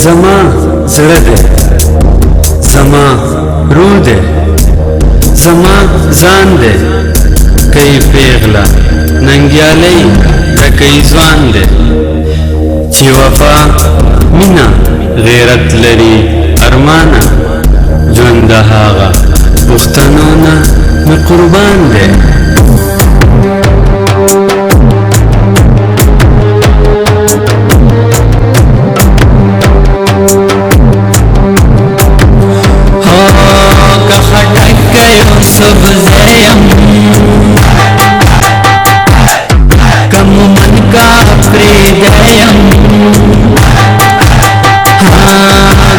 زما زړه دی، زما روح دی، زما ځان دی، کای پیغله ننګیالی ټکی ځوان دی، چې وفا مینا غیرت لري ارمانه، ژوند د هغه پښتنو نه مې قربان دی. सबज़यम कम मन का प्रेदयम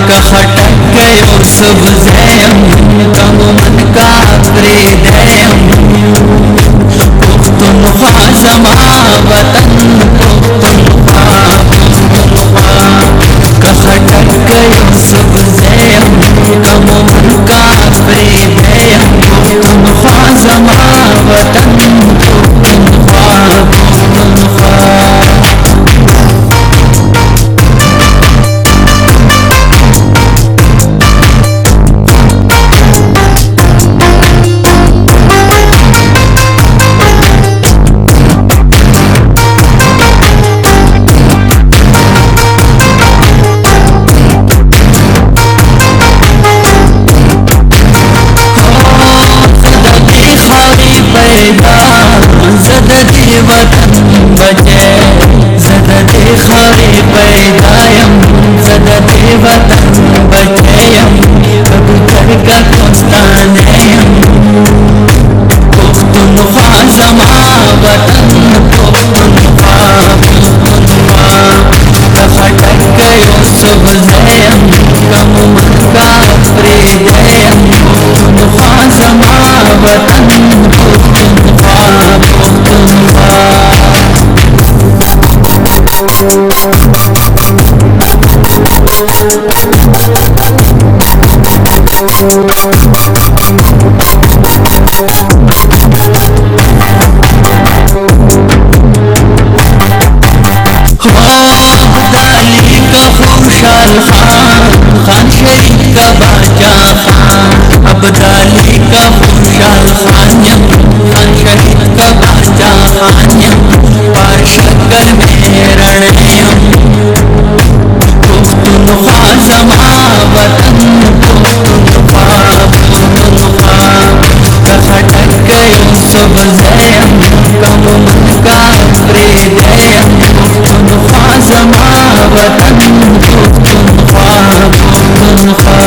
का खटक गयो सबज़यम कम मन का प्रेदयम पुख्तनख्वा ज़मा वतन पुख्तनख्वा का खटक गयो सबज़यम कम मन का प्रेदयम पुख्तनख्वा ज़मा वतन पुख्तनख्वा ज़ददी वतन बचे ज़ददी खारी पैदायम ज़ददी वतन बचेयम कबूतर का दोस्तानेयम पुख्तनख्वा ज़मा वतन पुख्तनख्वा का खटक गयो सबज़यम कम मन का प्रेदयम पुख्तनख्वा ज़मा वतन पुख्तनख्वा अब्दाली का खुशहाल खान शरीफ का बादशाह खान अब्दाली का खुशहाल खान शरीफ का बादशाह खान पाशकर में रणयम पुख्तनख्वा ज़मा वतन पुख्तनख्वा का खटक गयो सबज़यम कम मन का प्रेदयम पुख्तनख्वा ज़मा वतन पुख्तनख्वा पुख्तनख्वा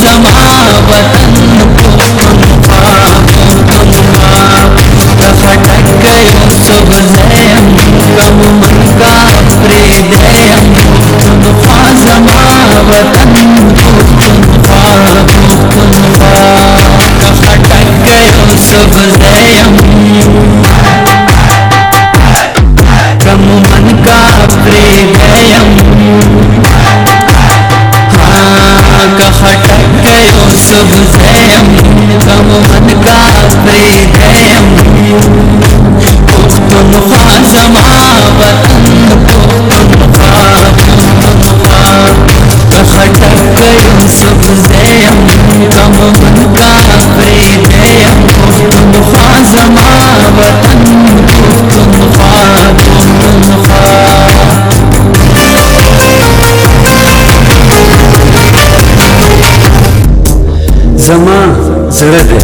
ज़मा वतन पुख्तनख्वा का खटक गयो सबज़यम कम मन का प्रेदयम पुख्तनख्वा ज़मा वतन पुख्तनख्वा का खटक गयो सबज़यम कम मन का प्रेदयम का खटक गयो सबज़यम कम मन का प्रेदयम पुख्तनख्वा ज़मा वतन पुख्तनख्वा का खटक गयो सबज़यम कम मन का प्रेदयम पुख्तनख्वा ज़मा वतन पुख्तनख्वा زما زړه دی،